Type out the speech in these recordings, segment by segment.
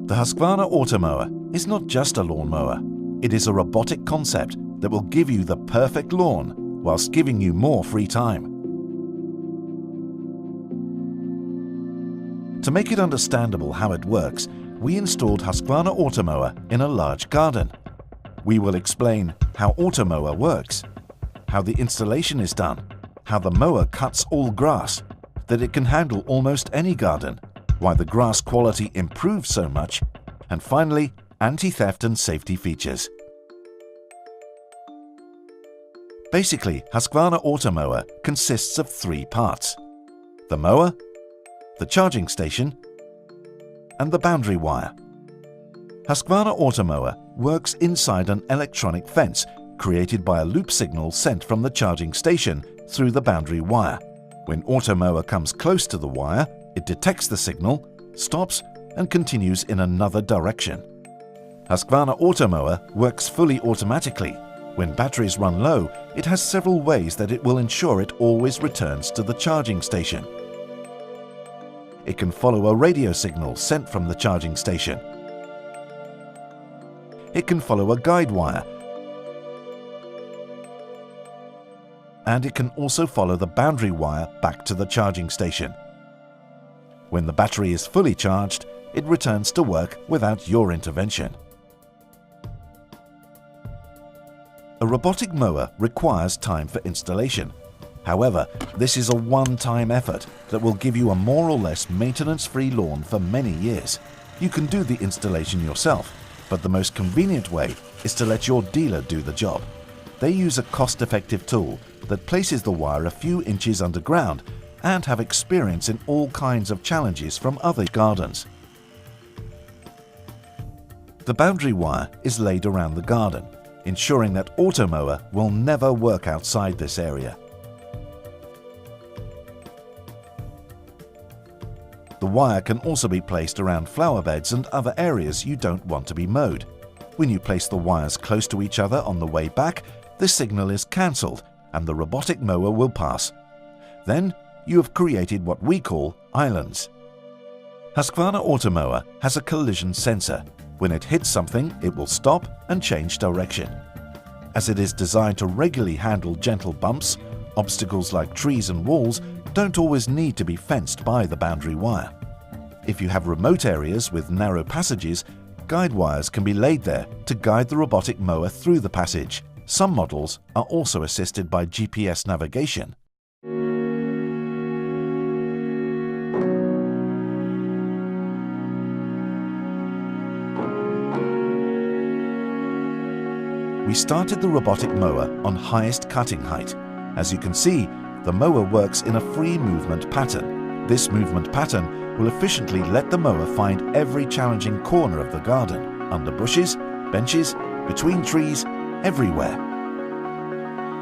The Husqvarna Automower is not just a lawnmower. It is a robotic concept that will give you the perfect lawn whilst giving you more free time. To make it understandable how it works, we installed Husqvarna Automower in a large garden. We will explain how Automower works, how the installation is done, how the mower cuts all grass, that it can handle almost any garden, why the grass quality improves so much, and finally, anti-theft and safety features. Basically, Husqvarna Automower consists of 3 parts: the mower, the charging station, and the boundary wire. Husqvarna Automower works inside an electronic fence created by a loop signal sent from the charging station through the boundary wire. When Automower comes close to the wire, it detects the signal, stops, and continues in another direction. Husqvarna Automower works fully automatically. When batteries run low, it has several ways that it will ensure it always returns to the charging station. It can follow a radio signal sent from the charging station. It can follow a guide wire. And it can also follow the boundary wire back to the charging station. When the battery is fully charged, it returns to work without your intervention. A robotic mower requires time for installation. However, this is a one-time effort that will give you a more or less maintenance-free lawn for many years. You can do the installation yourself, but the most convenient way is to let your dealer do the job. They use a cost-effective tool that places the wire a few inches underground and have experience in all kinds of challenges from other gardens. The boundary wire is laid around the garden, ensuring that Automower will never work outside this area. The wire can also be placed around flower beds and other areas you don't want to be mowed. When you place the wires close to each other on the way back, the signal is cancelled and the robotic mower will pass. Then you have created what we call islands. Husqvarna Automower has a collision sensor. When it hits something, it will stop and change direction. As it is designed to regularly handle gentle bumps, obstacles like trees and walls don't always need to be fenced by the boundary wire. If you have remote areas with narrow passages, guide wires can be laid there to guide the robotic mower through the passage. Some models are also assisted by GPS navigation. We started the robotic mower on highest cutting height. As you can see, the mower works in a free movement pattern. This movement pattern will efficiently let the mower find every challenging corner of the garden, under bushes, benches, between trees, everywhere.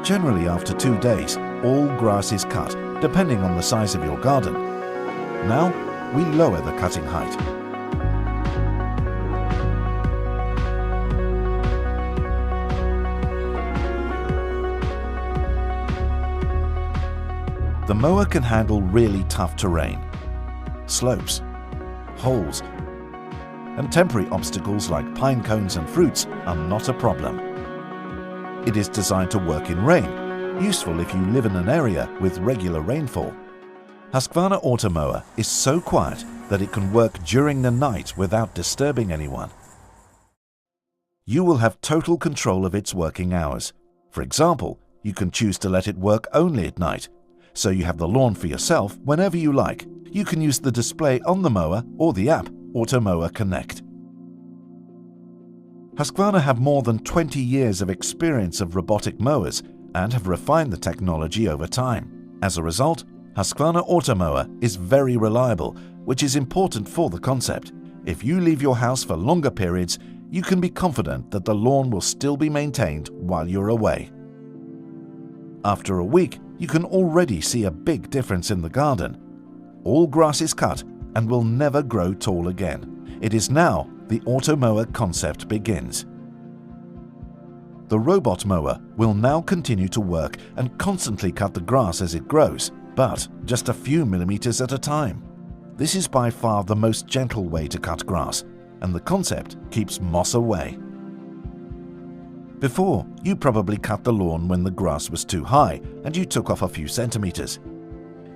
Generally, after 2 days, all grass is cut, depending on the size of your garden. Now, we lower the cutting height. The mower can handle really tough terrain, slopes, holes, and temporary obstacles like pine cones and fruits are not a problem. It is designed to work in rain, useful if you live in an area with regular rainfall. Husqvarna Automower is so quiet that it can work during the night without disturbing anyone. You will have total control of its working hours. For example, you can choose to let it work only at night, so you have the lawn for yourself whenever you like. You can use the display on the mower or the app Automower Connect. Husqvarna have more than 20 years of experience of robotic mowers and have refined the technology over time. As a result, Husqvarna Automower is very reliable, which is important for the concept. If you leave your house for longer periods, you can be confident that the lawn will still be maintained while you're away. After a week, you can already see a big difference in the garden. All grass is cut and will never grow tall again. It is now the Automower concept begins. The robot mower will now continue to work and constantly cut the grass as it grows, but just a few millimeters at a time. This is by far the most gentle way to cut grass, and the concept keeps moss away. Before, you probably cut the lawn when the grass was too high and you took off a few centimeters.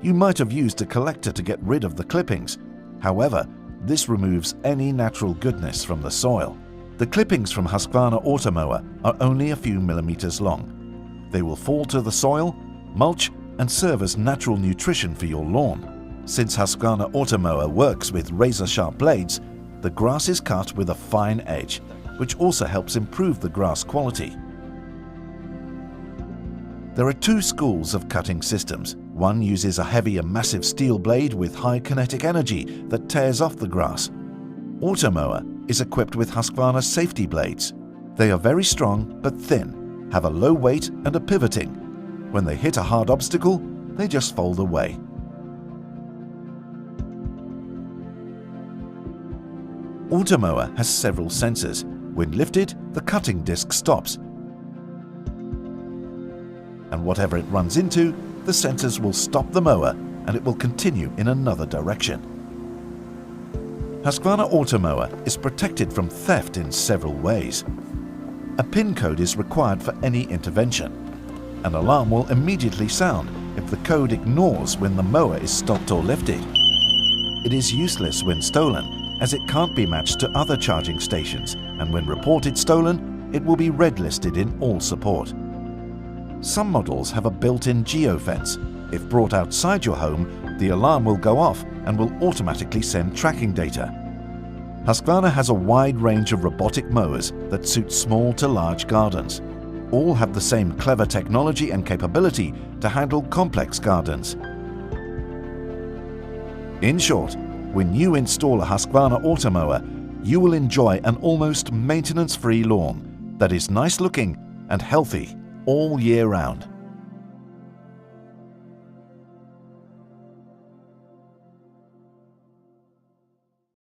You might have used a collector to get rid of the clippings. However, this removes any natural goodness from the soil. The clippings from Husqvarna Automower are only a few millimeters long. They will fall to the soil, mulch, and serve as natural nutrition for your lawn. Since Husqvarna Automower works with razor-sharp blades, the grass is cut with a fine edge, which also helps improve the grass quality. There are two schools of cutting systems. One uses a heavy and massive steel blade with high kinetic energy that tears off the grass. Automower is equipped with Husqvarna safety blades. They are very strong but thin, have a low weight and are pivoting. When they hit a hard obstacle, they just fold away. Automower has several sensors. When lifted, the cutting disc stops. And whatever it runs into, the sensors will stop the mower and it will continue in another direction. Husqvarna Automower is protected from theft in several ways. A PIN code is required for any intervention. An alarm will immediately sound if the code ignores when the mower is stopped or lifted. It is useless when stolen, as it can't be matched to other charging stations, and when reported stolen, it will be red listed in all support. Some models have a built-in geofence. If brought outside your home, the alarm will go off and will automatically send tracking data. Husqvarna has a wide range of robotic mowers that suit small to large gardens. All have the same clever technology and capability to handle complex gardens. In short, when you install a Husqvarna Automower, you will enjoy an almost maintenance-free lawn that is nice looking and healthy all year round.